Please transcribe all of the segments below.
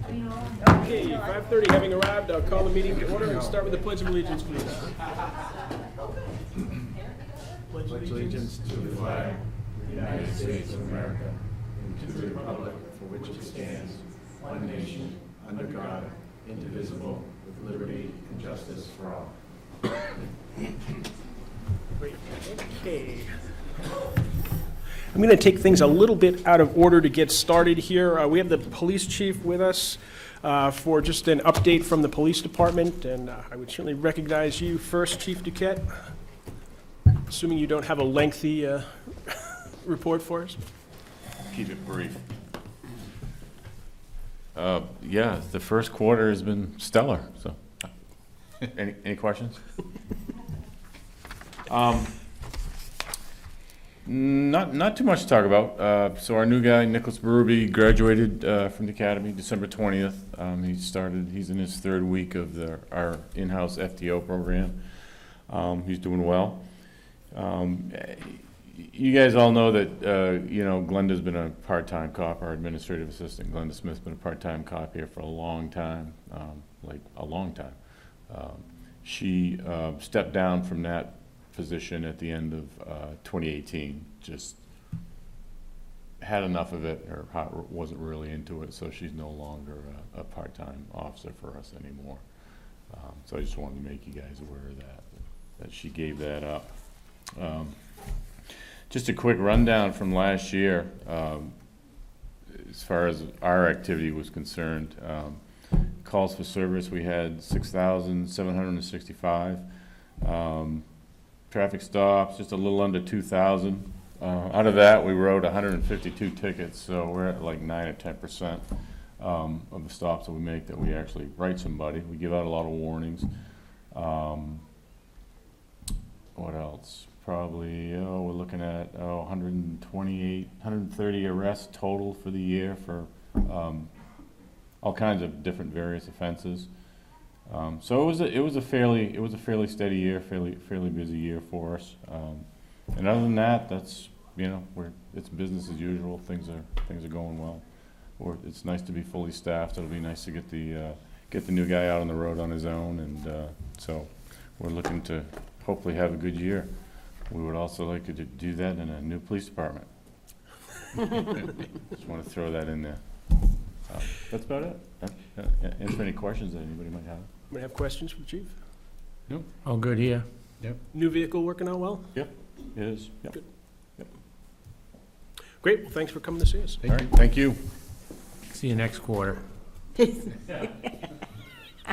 Okay, 5:30 having arrived, I'll call the meeting to order and start with the Pledge of Allegiance, please. Pledge allegiance to the flag of the United States of America and to the republic for which it stands, one nation, under God, indivisible, with liberty and justice for all. Great. Okay. I'm going to take things a little bit out of order to get started here. We have the police chief with us for just an update from the police department, and I would certainly recognize you first, Chief Duquette, assuming you don't have a lengthy report for us. Keep it brief. Yeah, the first quarter has been stellar, so. Any questions? Not too much to talk about. So our new guy, Nicholas Berube, graduated from the academy December 20th. He's in his third week of our in-house FTO program. He's doing well. You guys all know that, Glenda's been a part-time cop, our administrative assistant. Glenda Smith's been a part-time cop here for a long time, like a long time. She stepped down from that position at the end of 2018, just had enough of it, or wasn't really into it, so she's no longer a part-time officer for us anymore. So I just wanted to make you guys aware of that she gave that up. Just a quick rundown from last year, as far as our activity was concerned. Calls for service, we had 6,765. Traffic stops, just a little under 2,000. Out of that, we wrote 152 tickets, so we're at like 9 or 10% of the stops that we make that we actually write somebody. We give out a lot of warnings. What else? Probably, we're looking at 130 arrests total for the year for all kinds of different various offenses. So it was a fairly steady year, fairly busy year for us. And other than that, that's it's business as usual. Things are going well. It's nice to be fully staffed. It'll be nice to get the new guy out on the road on his own, and so we're looking to hopefully have a good year. We would also like to do that in a new police department. Just want to throw that in there. That's about it. Answer any questions that anybody might have. Might have questions for the chief? No. All good here. Yep. New vehicle working out well? Yep. It is. Yep. Good. Yep. Great. Well, thanks for coming to see us. All right. Thank you. See you next quarter.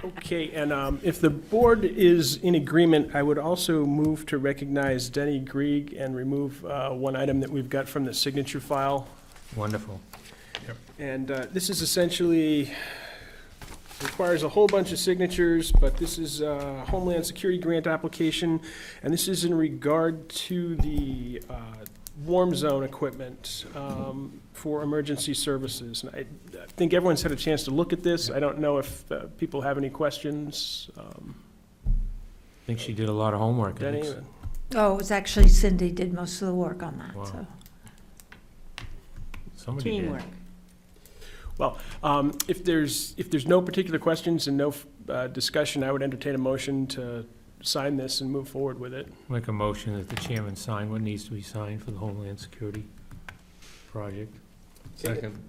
Okay, and if the board is in agreement, I would also move to recognize Denny Grieg and remove one item that we've got from the signature file. Wonderful. Yep. And this is essentially, requires a whole bunch of signatures, but this is a Homeland Security grant application, and this is in regard to the warm zone equipment for emergency services. And I think everyone's had a chance to look at this. I don't know if people have any questions. I think she did a lot of homework. Denny? Oh, it was actually Cindy did most of the work on that, Wow. so. Somebody Teamwork. did. Well, if there's no particular questions and no discussion, I would entertain a motion to sign this and move forward with it. Make a motion that the chairman sign what needs to be signed for the Homeland Security project. Second.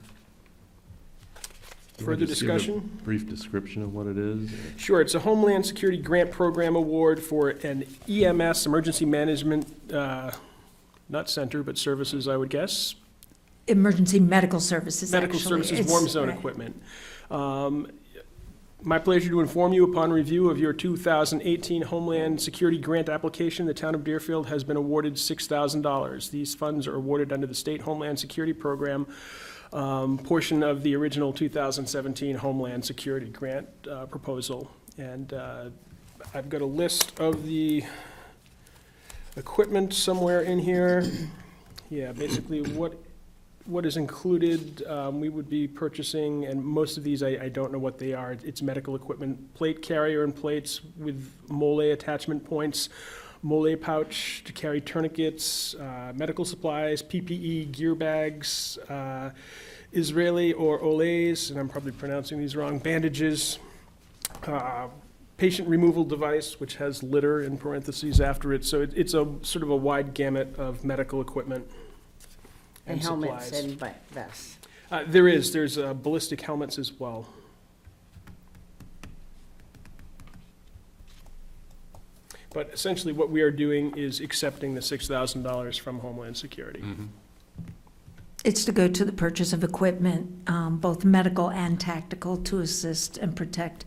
Further discussion? Brief description of what it is. Sure, it's a Homeland Security Grant Program Award for an EMS, Emergency Management, not center, but services, I would guess. Emergency medical services, Medical actually. services, warm zone right. equipment. My pleasure to inform you, upon review of your 2018 Homeland Security Grant application, the town of Deerfield has been awarded $6,000. These funds are awarded under the State Homeland Security Program, portion of the original 2017 Homeland Security Grant proposal. And I've got a list of the equipment somewhere in here. Yeah, basically what is included, we would be purchasing, and most of these, I don't know what they are. It's medical equipment, plate carrier and plates with mole attachment points, mole pouch to carry tourniquets, medical supplies, PPE, gear bags. Israeli or Olays, and I'm probably pronouncing these wrong, bandages, patient removal device, which has litter in parentheses after it, so it's a sort of a wide gamut of medical equipment And and helmets supplies. and vests. There's ballistic helmets as well. But essentially, what we are doing is accepting the $6,000 from Homeland Security. It's to go to the purchase of equipment, both medical and tactical, to assist and protect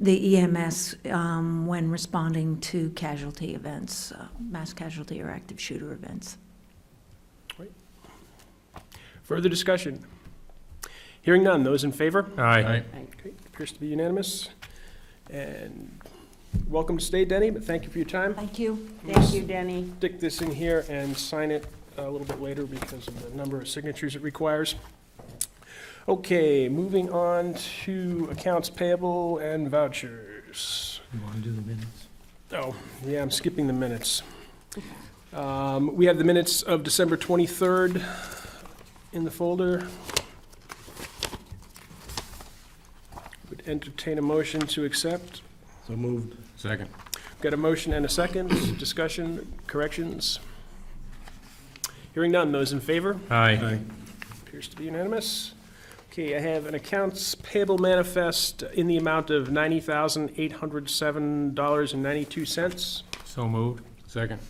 the EMS when responding to casualty events, mass casualty or active shooter events. Further discussion? Hearing none, those in favor? Aye. Okay, appears to be unanimous. And welcome to stay, Denny, but thank you for your time. Thank you. Thank you, Denny. Stick this in here and sign it a little bit later because of the number of signatures it requires. Okay, moving on to accounts payable and vouchers. You want to do the minutes? Oh, yeah, I'm skipping the minutes. We have the minutes of December 23rd in the folder. Would entertain a motion to accept. So moved. Second. Got a motion and a second. Discussion, corrections? Hearing none. Those in favor? Aye. Appears to be unanimous. Okay, I have an accounts payable manifest in the amount of $90,807.92. So moved. Second.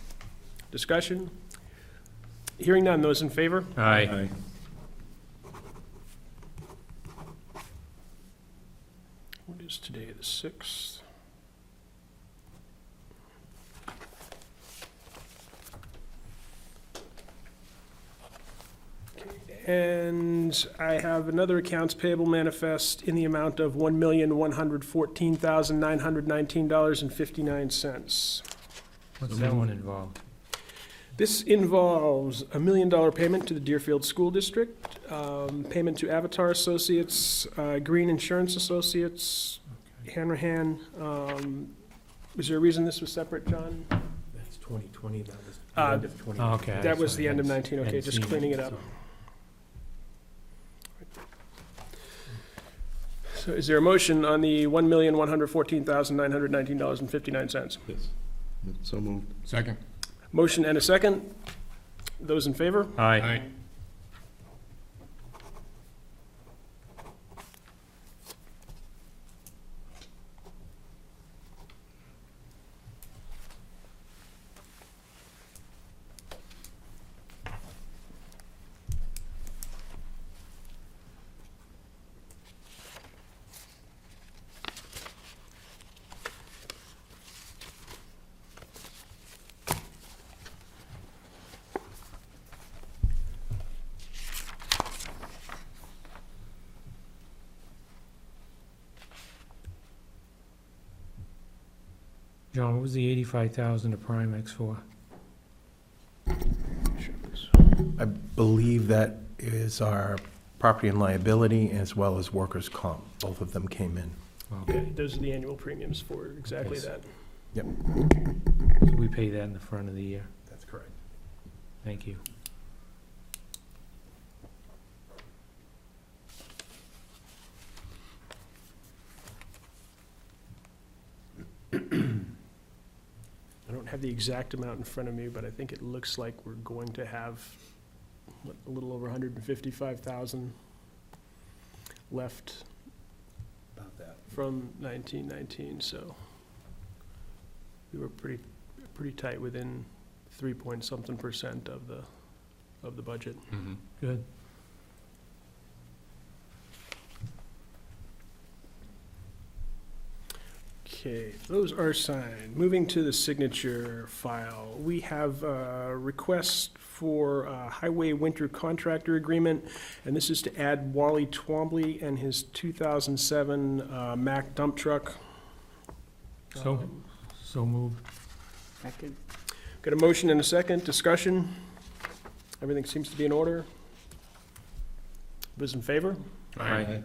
Discussion? Hearing none. Those in favor? Aye. What is today, the 6th? And I have another accounts payable manifest in the amount of $1,114,919.59. What's that one involve? This involves $1 million payment to the Deerfield School District, payment to Avatar Associates, Green Insurance Associates, Hanrahan. Was there a reason this was separate, John? That's 2020, that was the end of Oh, okay. That was the end of 19, okay, just cleaning it up. So is there a motion on the $1,114,919.59? Yes. So moved. Second. Motion and a second. Those in favor? Aye. John, what was the 85,000 of Primex for? I believe that is our property and liability as well as workers' comp. Both of them came in. Okay, those are the annual premiums for exactly Yes. that. Yep, So we pay that in the front of the year. that's correct. Thank you. I don't have the exact amount in front of me, but I think it looks like we're going to have, what, a little over 155,000 left About that. from 1919, so we were pretty tight within 3-point-something% of the budget. Good. Okay, those are signed. Moving to the signature file, we have a request for a highway winter contractor agreement, and this is to add Wally Twombly and his 2007 Mack dump truck. So moved. Second. Got a motion and a second, discussion? Everything seems to be in order? Those in favor? Aye.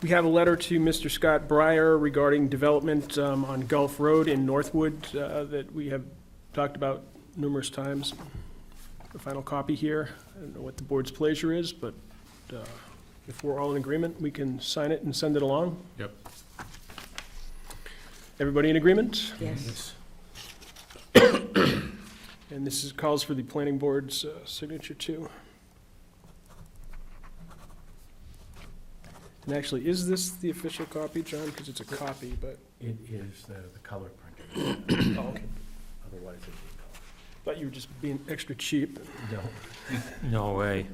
We have a letter to Mr. Scott Breyer regarding development on Gulf Road in Northwood that we have talked about numerous times. The final copy here. I don't know what the board's pleasure is, but if we're all in agreement, we can sign it and send it along. Yep. Everybody in agreement? Yes. And this calls for the planning board's signature too. And actually, is this the official copy, John? Because it's a copy, but, It is the color printer, oh, okay. otherwise it'd Thought you were just being extra cheap. be color. No way.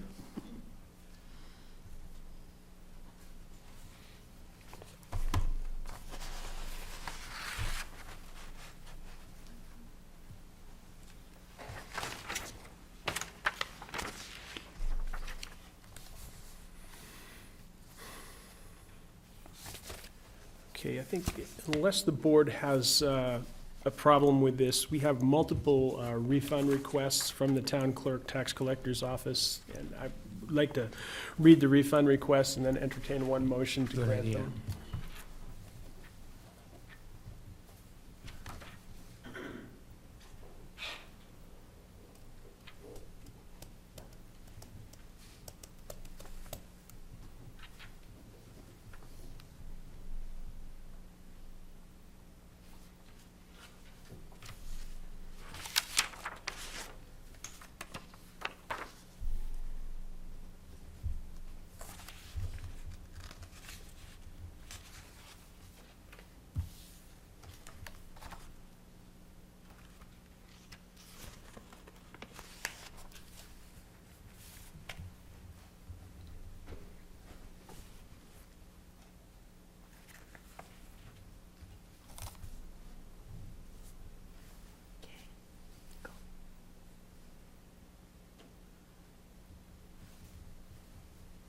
Okay, I think unless the board has a problem with this, we have multiple refund requests from the town clerk tax collector's office. And I'd like to read the refund requests and then entertain one motion to Good grant idea. them.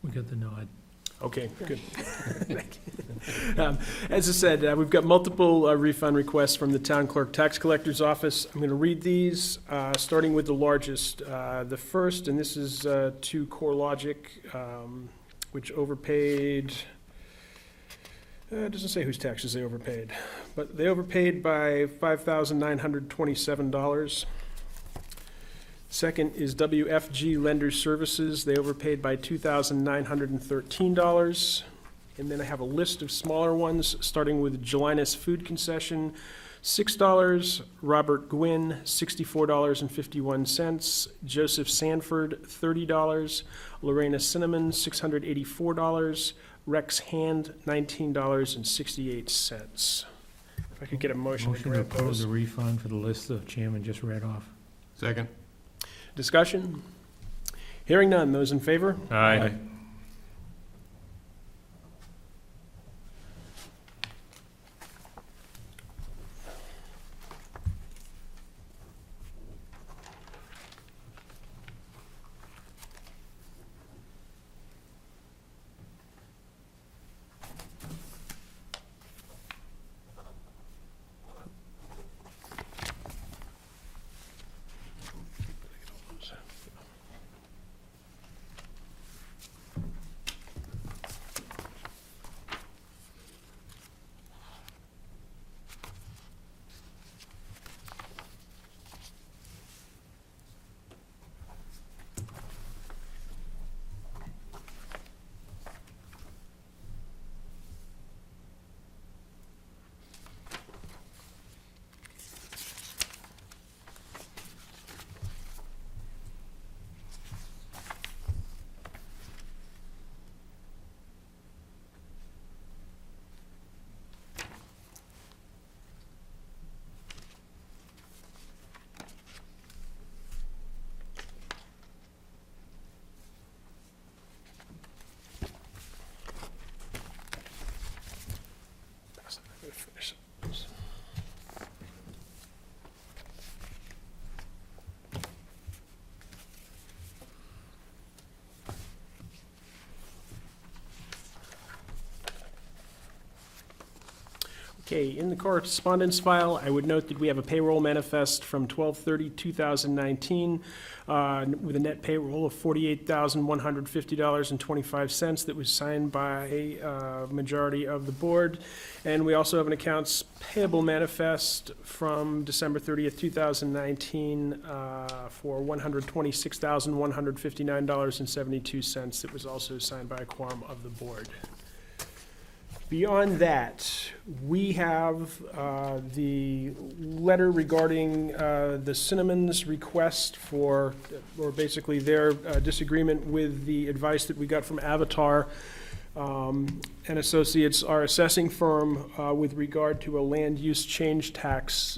We got the nod. Okay, good. As I said, we've got multiple refund requests from the town clerk tax collector's office. I'm going to read these, starting with the largest. The first, and this is to CoreLogic, which overpaid, it doesn't say whose taxes they overpaid, but they overpaid by $5,927. Second is WFG Lender Services. They overpaid by $2,913. And then I have a list of smaller ones, starting with Gelinas Food Concession, $6. Robert Gwynn, $64.51. Joseph Sanford, $30. Lorena Cinnamon, $684. Rex Hand, $19.68. If I could get a motion to Motion to grant approve those. the refund for the list the chairman just read off. Second. Discussion? Hearing none. Those in favor? Aye. Okay, in the correspondence file, I would note that we have a payroll manifest from 12/30/2019 with a net payroll of $48,150.25 that was signed by a majority of the board. And we also have an accounts payable manifest from December 30th, 2019 for $126,159.72 that was also signed by a quorum of the board. Beyond that, we have the letter regarding the Cinnamon's request for, or basically their disagreement with the advice that we got from Avatar and Associates, our assessing firm, with regard to a land use change tax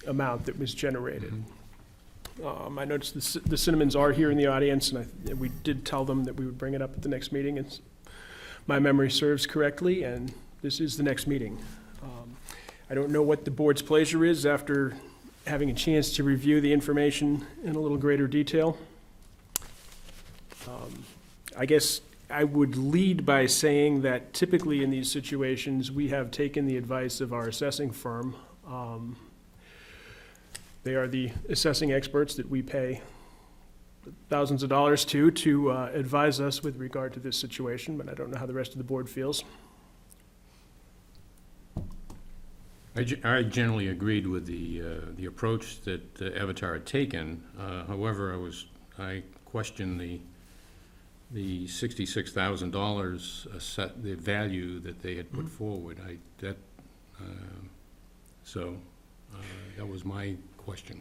amount that was generated. I noticed the Cinnamons are here in the audience, and we did tell them that we would bring it up at the next meeting. My memory serves correctly, and this is the next meeting. I don't know what the board's pleasure is after having a chance to review the information in a little greater detail. I guess I would lead by saying that typically in these situations, we have taken the advice of our assessing firm. They are the assessing experts that we pay thousands of dollars to advise us with regard to this situation, but I don't know how the rest of the board feels. I generally agreed with the approach that Avatar had taken. However, I questioned the $66,000 the value that they had put forward. That was my question.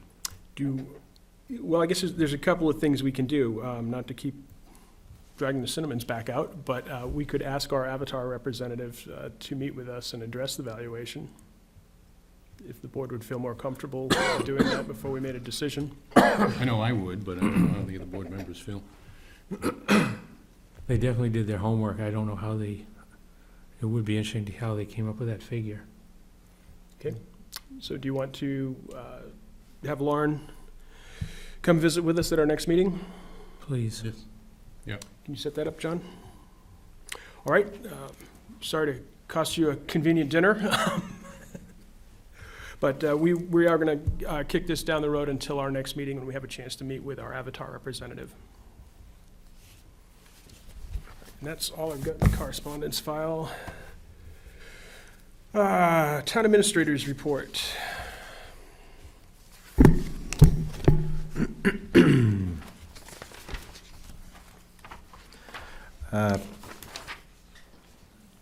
Well, I guess there's a couple of things we can do, not to keep dragging the Cinnamons back out, but we could ask our Avatar representative to meet with us and address the valuation, if the board would feel more comfortable doing that before we made a decision. I know I would, but I don't know how the other board members feel. They definitely did their homework. I don't know how it would be interesting to how they came up with that figure. So do you want to have Lauren come visit with us at our next meeting? Please. Yes. Yeah. Can you set that up, John? All right. Sorry to cost you a convenient dinner. But we are going to kick this down the road until our next meeting when we have a chance to meet with our Avatar representative. And that's all I've got in the correspondence file. Town administrators report.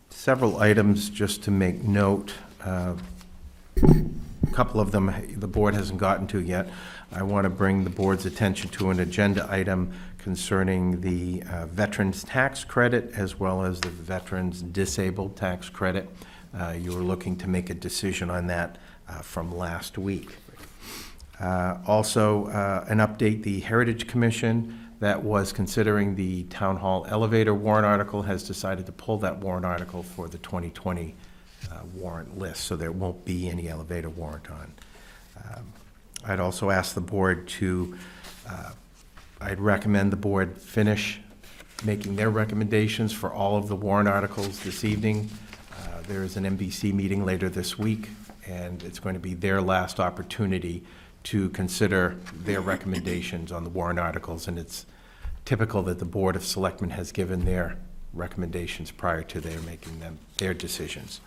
Several items just to make note. A couple of them the board hasn't gotten to yet. I want to bring the board's attention to an agenda item concerning the veterans tax credit as well as the veterans disabled tax credit. You were looking to make a decision on that from last week. Also, an update, the Heritage Commission that was considering the Town Hall elevator warrant article has decided to pull that warrant article for the 2020 warrant list, so there won't be any elevator warrant on. I'd also ask the board to, I'd recommend the board finish making their recommendations for all of the warrant articles this evening. There is an MBC meeting later this week, and it's going to be their last opportunity to consider their recommendations on the warrant articles, and it's typical that the Board of Selectmen has given their recommendations prior to their making their decisions.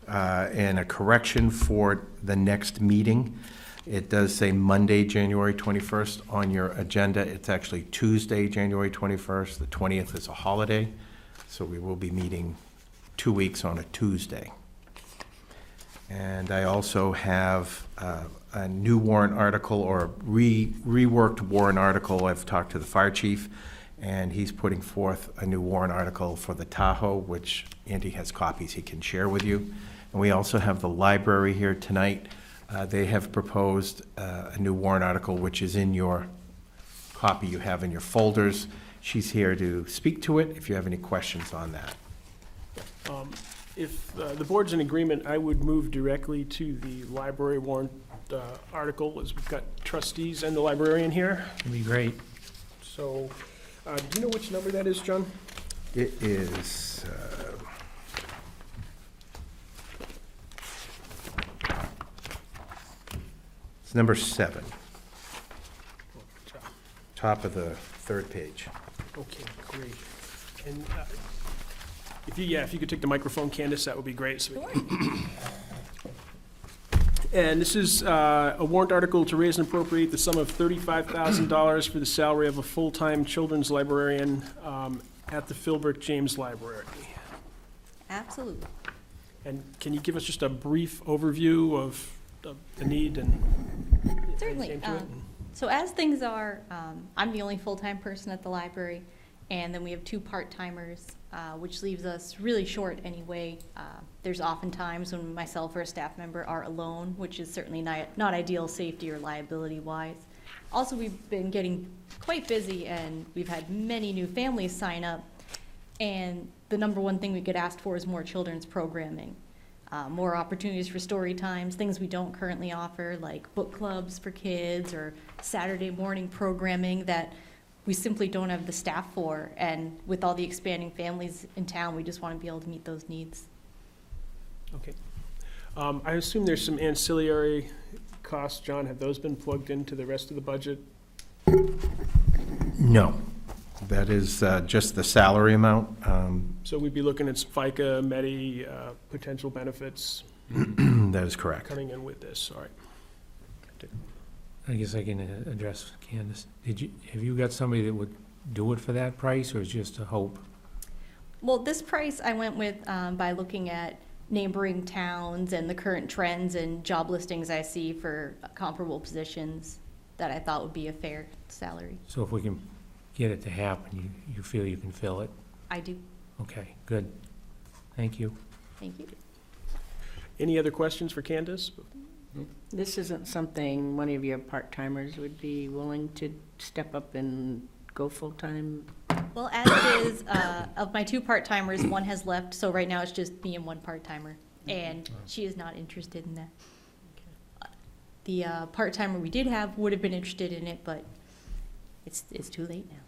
And a correction for the next meeting. It does say Monday, January 21st on your agenda. It's actually Tuesday, January 21st. The 20th is a holiday, so we will be meeting 2 weeks on a Tuesday. And I also have a new warrant article, or reworked warrant article. I've talked to the fire chief, and he's putting forth a new warrant article for the Tahoe, which Andy has copies he can share with you. And we also have the library here tonight. They have proposed a new warrant article, which is in your copy you have in your folders. She's here to speak to it if you have any questions on that. If the board's in agreement, I would move directly to the library warrant article, as we've got trustees and the librarian here. It'd be great. So, do you know which number that is, John? It is, It's number 7, Good job. top of the third page. Okay, great. And if you could take the microphone, Candace, that would be great. So and this is a warrant article to raise and appropriate the sum of $35,000 for the salary of a full-time children's librarian at the Philbrook James Library. Absolutely. And can you give us just a brief overview of the need and Certainly. came to it? So as things are, I'm the only full-time person at the library, and then we have 2 part-timers, which leaves us really short anyway. There's often times when myself or a staff member are alone, which is certainly not ideal safety or liability-wise. Also, we've been getting quite busy, and we've had many new families sign up, and the number one thing we get asked for is more children's programming. More opportunities for story times, things we don't currently offer, like book clubs for kids or Saturday morning programming that we simply don't have the staff for. And with all the expanding families in town, we just want to be able to meet those needs. Okay. I assume there's some ancillary costs, John. Have those been plugged into the rest of the budget? No, that is just the salary amount. So we'd be looking at FICA, Medi, potential benefits That is correct. coming in with this, all right. I guess I can address Candace. Have you got somebody that would do it for that price, or is it just a hope? Well, this price I went with by looking at neighboring towns and the current trends and job listings I see for comparable positions that I thought would be a fair salary. So if we can get it to happen, you feel you can fill it? I do. Okay, good. Thank you. Thank you. Any other questions for Candace? This isn't something one of your part-timers would be willing to step up and go full-time? Well, as it is, of my 2 part-timers, 1 has left, so right now it's just me and 1 part-timer, and she is not interested in that. The part-timer we did have would have been interested in it, but it's too late now.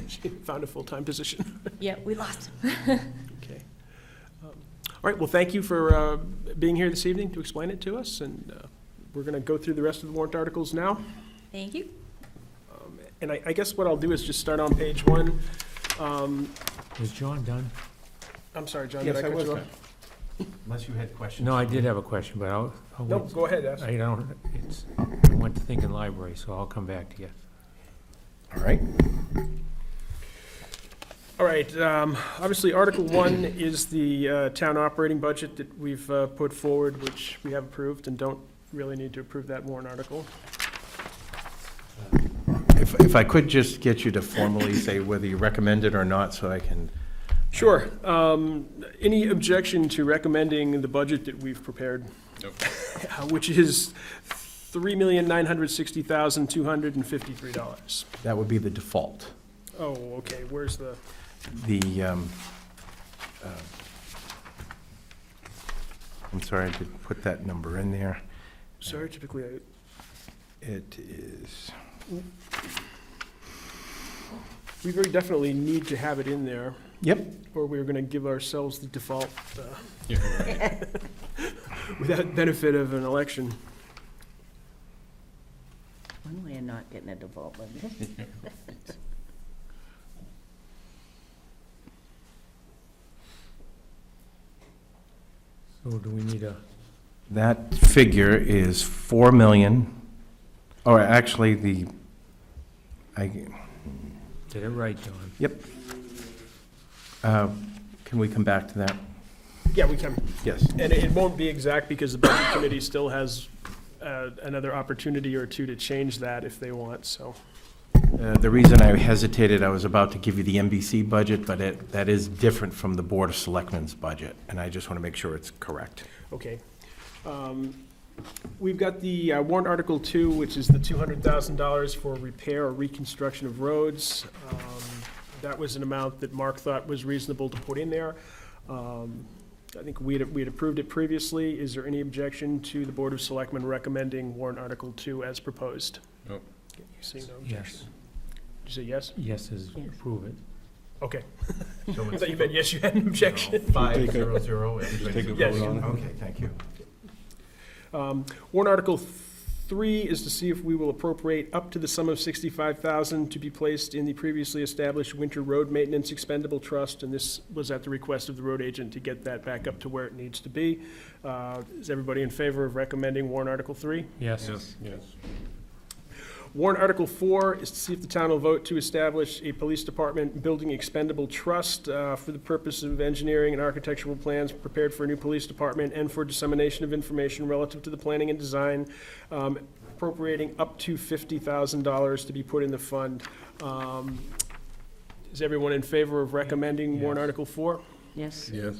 She found a full-time position. Yeah, we lost him. Okay. All right, well, thank you for being here this evening to explain it to us, and we're going to go through the rest of the warrant articles now. Thank you. And I guess what I'll do is just start on page 1. Is John done? I'm sorry, John, Yes, did I I cut was you off? done. Unless you had questions. No, I did have a question, but I'll No, wait. go ahead, ask. I went to thinking library, so I'll come back to you. All right. All right, obviously, Article 1 is the town operating budget that we've put forward, which we have approved and don't really need to approve that warrant article. If I could just get you to formally say whether you recommend it or not, so I can, Sure. Any objection to recommending the budget that we've prepared? Nope. Which is $3,960,253. that would be the default. Oh, okay, where's the, I'm sorry, I did put that number in there. sorry, typically, It is, we very definitely need to have it in there, yep, or we're gonna give ourselves the default Yeah. without benefit of an election. One way of not getting a default one. So do we need a, that figure is 4 million, or actually did it right, John? yep. Can we come back to that? Yeah, we can. Yes. And it won't be exact because the budget committee still has another opportunity or 2 to change that if they want, so. The reason I hesitated, I was about to give you the NBC budget, but that is different from the Board of Selectmen's budget, and I just want to make sure it's correct. Okay. We've got the warrant Article 2, which is the $200,000 for repair or reconstruction of roads. That was an amount that Mark thought was reasonable to put in there. I think we had approved it previously. Is there any objection to the Board of Selectmen recommending warrant Article 2 as proposed? Nope. You see no objection? Yes. Did you say yes? Yes is Yes. approve it. Okay. So I thought you meant yes, you had an objection. 500. Yes. Okay, thank you. Warrant Article 3 is to see if we will appropriate up to the sum of $65,000 to be placed in the previously established winter road maintenance expendable trust, and this was at the request of the road agent to get that back up to where it needs to be. Is everybody in favor of recommending warrant Article 3? Yes. Yes. Warrant Article 4 is to see if the town will vote to establish a police department building expendable trust for the purpose of engineering and architectural plans prepared for a new police department and for dissemination of information relative to the planning and design, appropriating up to $50,000 to be put in the fund. Is everyone in favor of recommending warrant Yes. Article 4? Yes? Yes.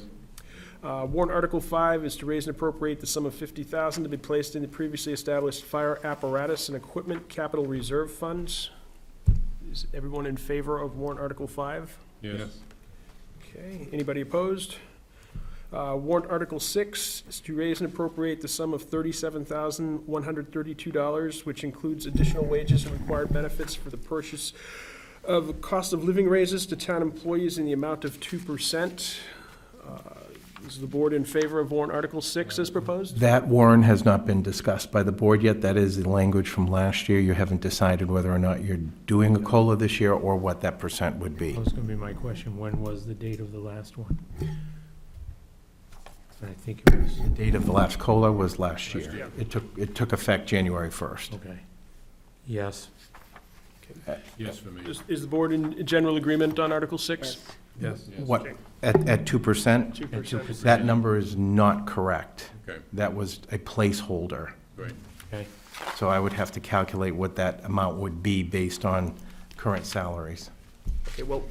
Warrant Article 5 is to raise and appropriate the sum of $50,000 to be placed in the previously established fire apparatus and equipment capital reserve funds. Is everyone in favor of warrant Article 5? Yes. Okay, anybody opposed? Warrant Article 6 is to raise and appropriate the sum of $37,132, which includes additional wages and required benefits for the purchase of cost of living raises to town employees in the amount of 2%. Is the board in favor of warrant Article 6 as proposed? That warrant has not been discussed by the board yet. That is the language from last year. You haven't decided whether or not you're doing a COLA this year or what that percent would be. That was gonna be my question. When was the date of the last one? I think it was, The date of the last COLA was last year. year. It took effect January 1st. okay. Yes. Yes for me. Is the board in general agreement on Article 6? Yes. What, Okay. at 2%? 2%. That number is not correct. Okay, That was a placeholder. great. Okay. So I would have to calculate what that amount would be based on current salaries. Okay, well,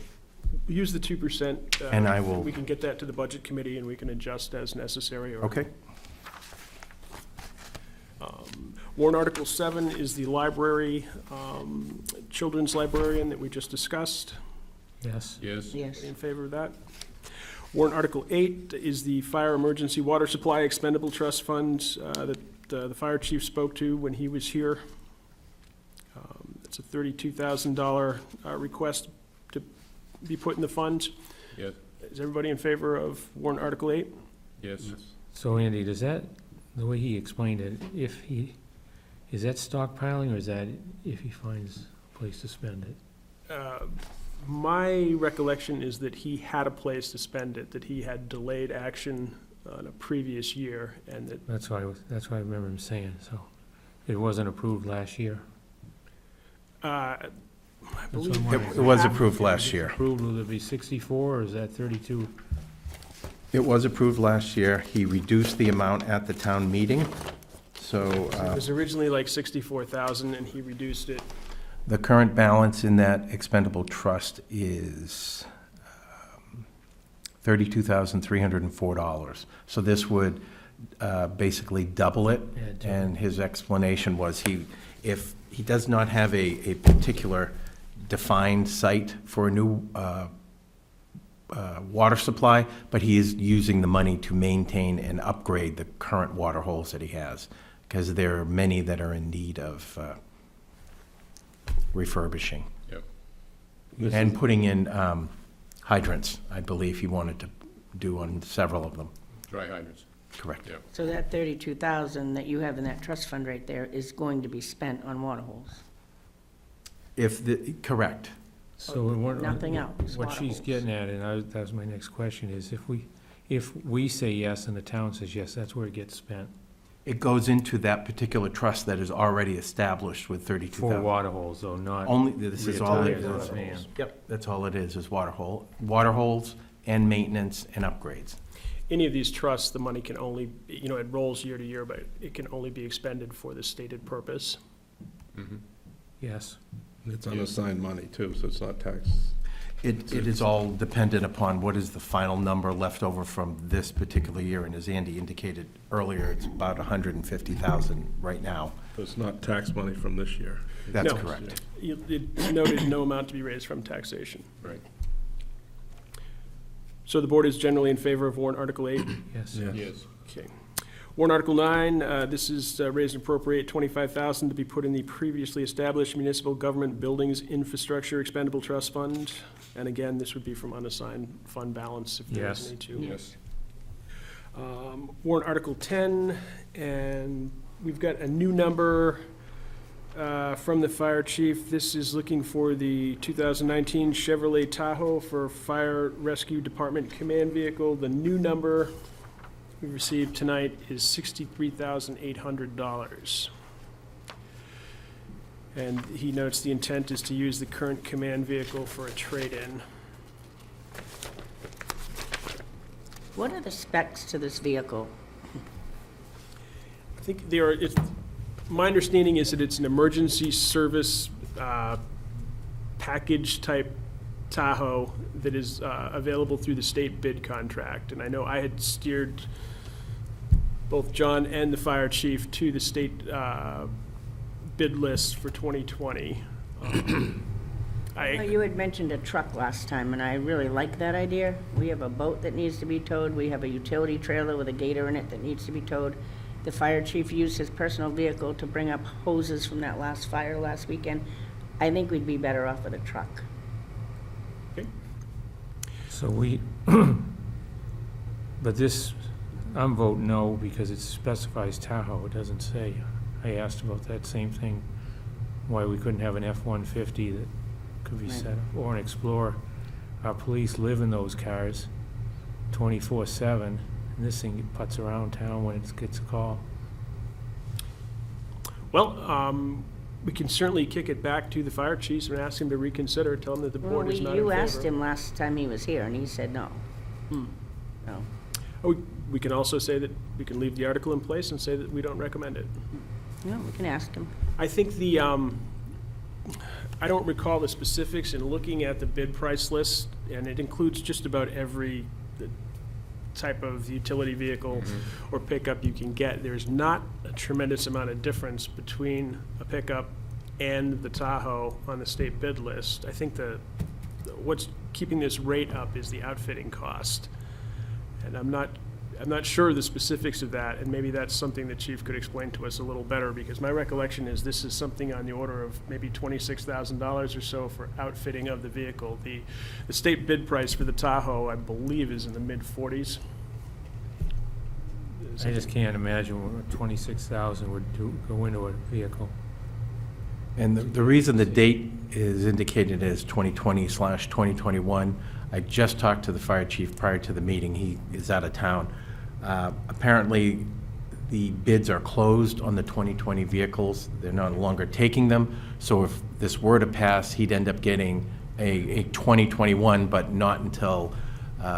use the 2%. And I will- We can get that to the Budget Committee, and we can adjust as necessary. Or Okay? Warrant Article 7 is the library, children's librarian that we just discussed. Yes. Yes. Yes. In favor of that? Warrant Article 8 is the fire emergency water supply expendable trust funds that the fire chief spoke to when he was here. It's a $32,000 request to be put in the funds. Yes. Is everybody in favor of warrant Article 8? Yes. So Andy, does that, the way he explained it, is that stockpiling or is that if he finds a place to spend it? My recollection is that he had a place to spend it, that he had delayed action on a previous year, and that, That's why I remember him saying, so. It wasn't approved last year. I That's what believe, I'm wondering. It was approved last year. Approved, will it be 64 or is that 32? It was approved last year. He reduced the amount at the town meeting. So it was originally like 64,000, and he reduced it. the current balance in that expendable trust is $32,304. So this would basically double it. Yeah, double. And his explanation was if he does not have a particular defined site for a new water supply, but he is using the money to maintain and upgrade the current water holes that he has, because there are many that are in need of refurbishing. Yep. And putting in hydrants, I believe he wanted to do on several of them. Dry hydrants. Correct. Yep. So that 32,000 that you have in that trust fund right there is going to be spent on water holes? Correct. So what? Nothing else, What water she's holes. getting at, and that was my next question, is if we say yes and the town says yes, that's where it gets spent It goes into that particular trust that is already established with 32,000. for water holes, though, not. Only, this is all it Retires is. on a van. Yep, that's all it is water holes and maintenance and upgrades. Any of these trusts, the money can only, it rolls year to year, but it can only be expended for the stated purpose. Mhm. Yes. It's unassigned money too, so it's not tax. It is all dependent upon what is the final number left over from this particular year, and as Andy indicated earlier, it's about 150,000 right now. So it's not tax money from this year. That's No. correct. It noted no amount to be raised from taxation. Right. So the board is generally in favor of warrant Article 8? Yes. Yes. Okay. Warrant Article 9, this is raise and appropriate $25,000 to be put in the previously established municipal government buildings infrastructure expendable trust fund. And again, this would be from unassigned fund balance if there is Yes. any to. Yes. Warrant Article 10 and We've got a new number from the fire chief. This is looking for the 2019 Chevrolet Tahoe for Fire Rescue Department Command Vehicle. The new number we received tonight is $63,800. And he notes the intent is to use the current command vehicle for a trade-in. What are the specs to this vehicle? I think my understanding is that it's an emergency service package type Tahoe that is available through the state bid contract. And I know I had steered both John and the fire chief to the state bid list for 2020. You had mentioned a truck last time, and I really like that idea. We have a boat that needs to be towed. We have a utility trailer with a gator in it that needs to be towed. The fire chief used his personal vehicle to bring up hoses from that last fire last weekend. I think we'd be better off with a truck. So we, but this, I'm voting no because it specifies Tahoe, it doesn't say. I asked about that same thing, why we couldn't have an F-150 that could be Right. set up, or an Explorer. Our police live in those cars 24/7, and this thing puts around town when it gets a call. Well, we can certainly kick it back to the fire chiefs and ask him to reconsider, tell him that the Well, board is not in favor. you asked him last time he was here, and he said no. No. Oh, we can also say that we can leave the article in place and say that we don't recommend it. No, we can ask him. I think I don't recall the specifics in looking at the bid price list, and it includes just about every type of utility vehicle or pickup you can get. There's not a tremendous amount of difference between a pickup and the Tahoe on the state bid list. I think what's keeping this rate up is the outfitting cost. And I'm not sure the specifics of that, and maybe that's something the chief could explain to us a little better, because my recollection is this is something on the order of maybe $26,000 or so for outfitting of the vehicle. The state bid price for the Tahoe, I believe, is in the mid-40s. I just can't imagine what 26,000 would go into a vehicle. And the reason the date is indicated as 2020/2021, I just talked to the fire chief prior to the meeting. He is out of town. Apparently, the bids are closed on the 2020 vehicles. They're no longer taking them. So if this were to pass, he'd end up getting a 2021, but not until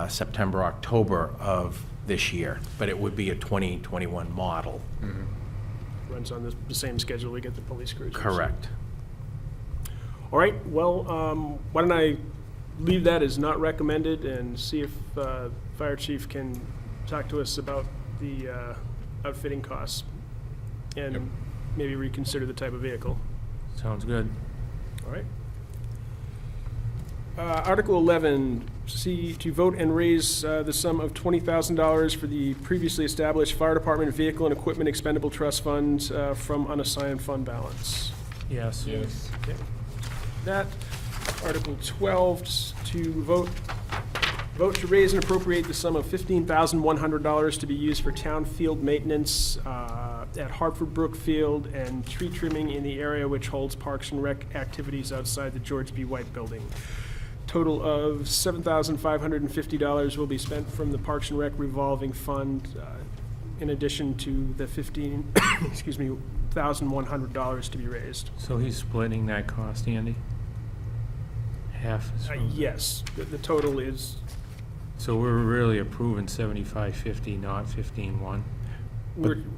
September, October of this year. But it would be a 2021 model. Runs on the same schedule we get the police cruisers. Correct. All right, well, why don't I leave that as not recommended and see if fire chief can talk to us about the outfitting costs and maybe reconsider the type of vehicle. Sounds good. All right. Article 11, C, to vote and raise the sum of $20,000 for the previously established fire department vehicle and equipment expendable trust fund from unassigned fund balance. Yes. Yes. Okay. That. Article 12, to vote to raise and appropriate the sum of $15,100 to be used for town field maintenance at Hartford Brook Field and tree trimming in the area which holds Parks and Rec activities outside the George B. White Building. Total of $7,550 will be spent from the Parks and Rec revolving fund, in addition to the $1,100 to be raised. So he's splitting that cost, Andy? Half is from... Yes, the total is, So we're really approving 7550, not 151?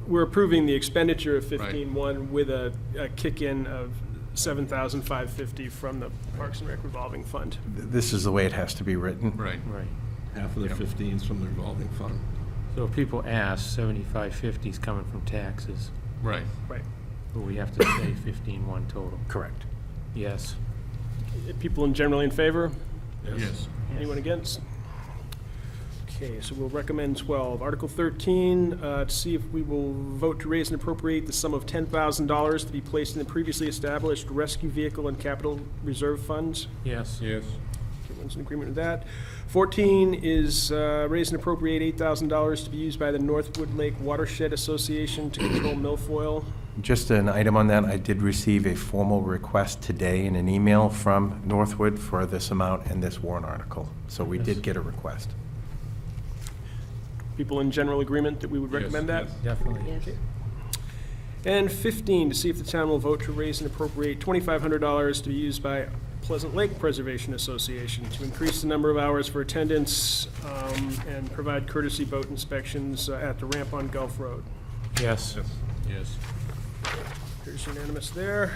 we're approving the expenditure of 15.1 with a kick-in of 7,550 from the Parks and Rec revolving fund. This is the way it has to be written. Right. Right. Half of the 15's from the revolving fund. So if people ask, 7550 is coming from taxes, Right. Right. but we have to say 15.1 total. Correct. Yes. People in generally in favor? Yes. Anyone against? Okay, so we'll recommend 12. Article 13, to see if we will vote to raise and appropriate the sum of $10,000 to be placed in the previously established rescue vehicle and capital reserve funds. Yes. Yes. Everyone Everyone's in agreement with that. 14 is raise and appropriate $8,000 to be used by the Northwood Lake Watershed Association to control milfoil. Just an item on that, I did receive a formal request today in an email from Northwood for this amount and this warrant article. So we did get a request. People in general agreement that we would Yes, recommend that? yes. Definitely. Yes. And 15, to see if the town will vote to raise and appropriate $2,500 to be used by Pleasant Lake Preservation Association to increase the number of hours for attendance and provide courtesy boat inspections at the ramp on Gulf Road. Yes. Yes. There's unanimous there.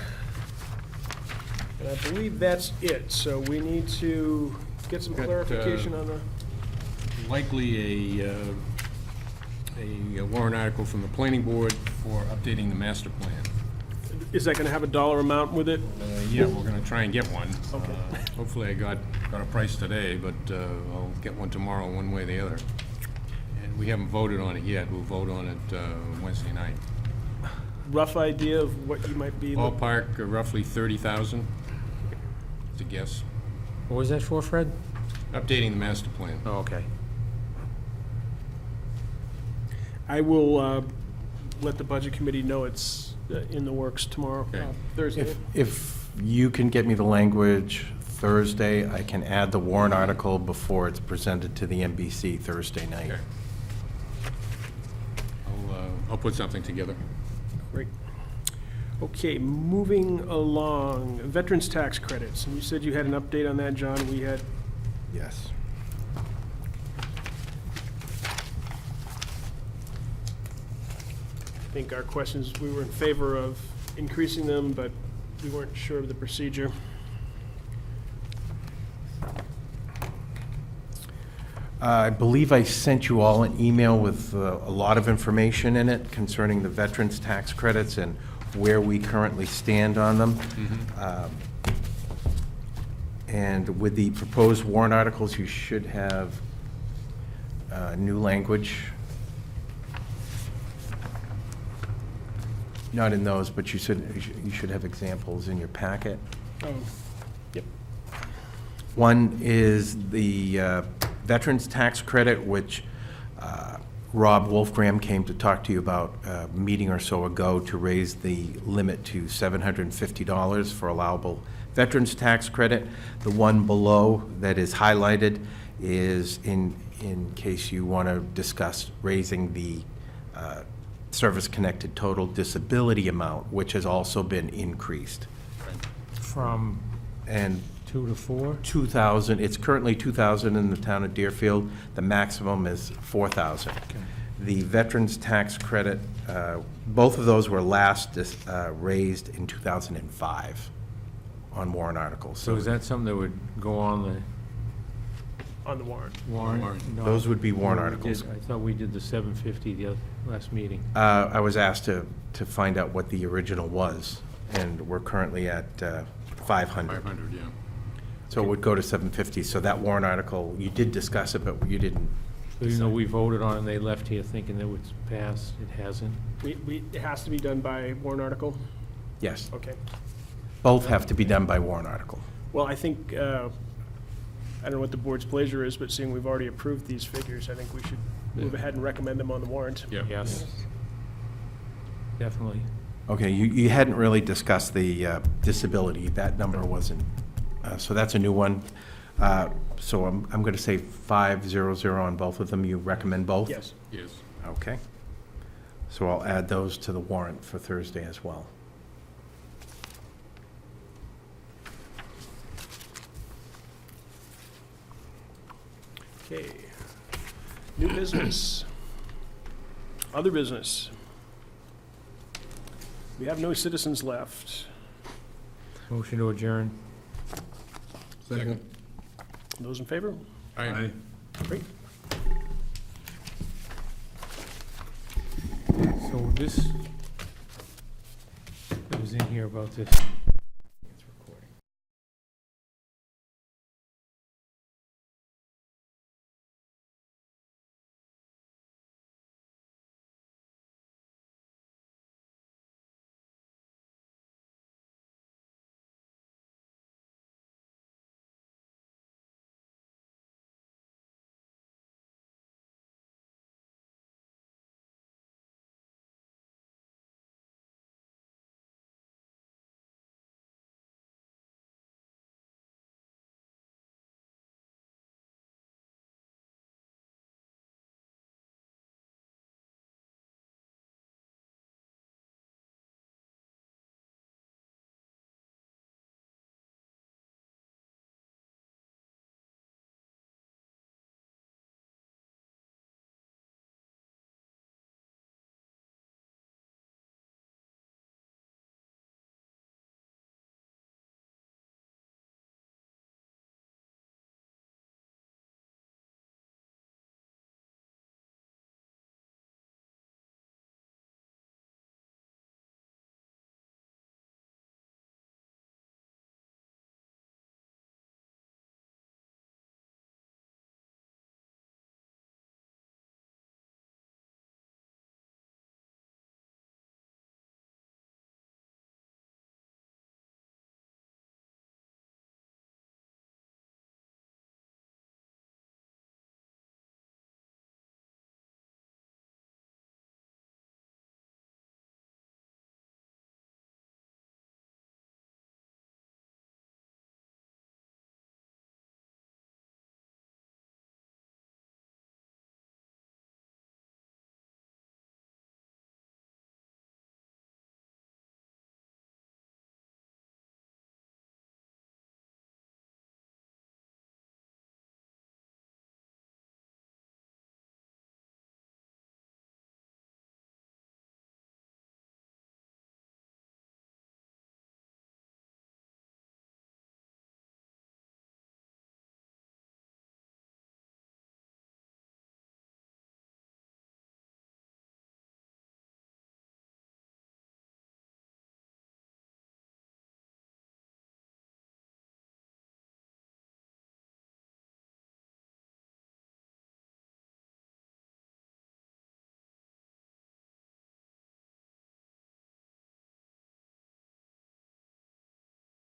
And I believe that's it, so we need to get some Got, clarification on the, Likely a warrant article from the planning board for updating the master plan. is that gonna have a dollar amount with it? Yeah, we're gonna try and get one. Okay. Hopefully I got a price today, but I'll get one tomorrow, one way or the other. And we haven't voted on it yet. We'll vote on it Wednesday night. Rough idea of what you might be, Ballpark, roughly 30,000, to guess. What was that for, Fred? Updating the master plan. Oh, okay. I will let the budget committee know it's in the works tomorrow, Okay. Thursday. If you can get me the language Thursday, I can add the warrant article before it's presented to the NBC Thursday night. Okay. I'll put something together. Great. Okay, moving along, veterans tax credits. And you said you had an update on that, John. We had, Yes. I think our questions, we were in favor of increasing them, but we weren't sure of the procedure. I believe I sent you all an email with a lot of information in it concerning the veterans' tax credits and where we currently stand on them. And with the proposed warrant articles, you should have new language. Not in those, but you should have examples in your packet. Oh, yep. One is the veterans tax credit, which Rob Wolfgram came to talk to you about a meeting or so ago to raise the limit to $750 for allowable veterans tax credit. The one below that is highlighted is in case you want to discuss raising the service-connected total disability amount, which has also been increased. From And 2 to 4? 2,000, it's currently 2,000 in the town of Deerfield. The maximum is 4,000. The veterans tax credit, both of those were last raised in 2005 on warrant articles. So is that something that would go on the On the warrant. warrant? No. Those would be warrant No, we articles. did- I thought we did the 750 the last meeting. I was asked to find out what the original was, and we're currently at 500. 500, yeah. So it would go to 750. So that warrant article, you did discuss it, but you didn't. So even though we voted on it, and they left here thinking that it was passed, it hasn't. It has to be done by warrant article? Yes, Okay. both have to be done by warrant article. Well, I think, I don't know what the board's pleasure is, but seeing we've already approved these figures, I think we should move ahead and recommend them on the warrant. Yeah. Yes. Definitely. Okay, you hadn't really discussed the disability, that number wasn't, so that's a new one. So I'm going to say 500 on both of them. You recommend both? Yes. Yes. Okay. So I'll add those to the warrant for Thursday as well. Okay. New business. Other business. We have no citizens left. Motion to adjourn. Second. Those in favor? Aye. Great. So this, it was in here about this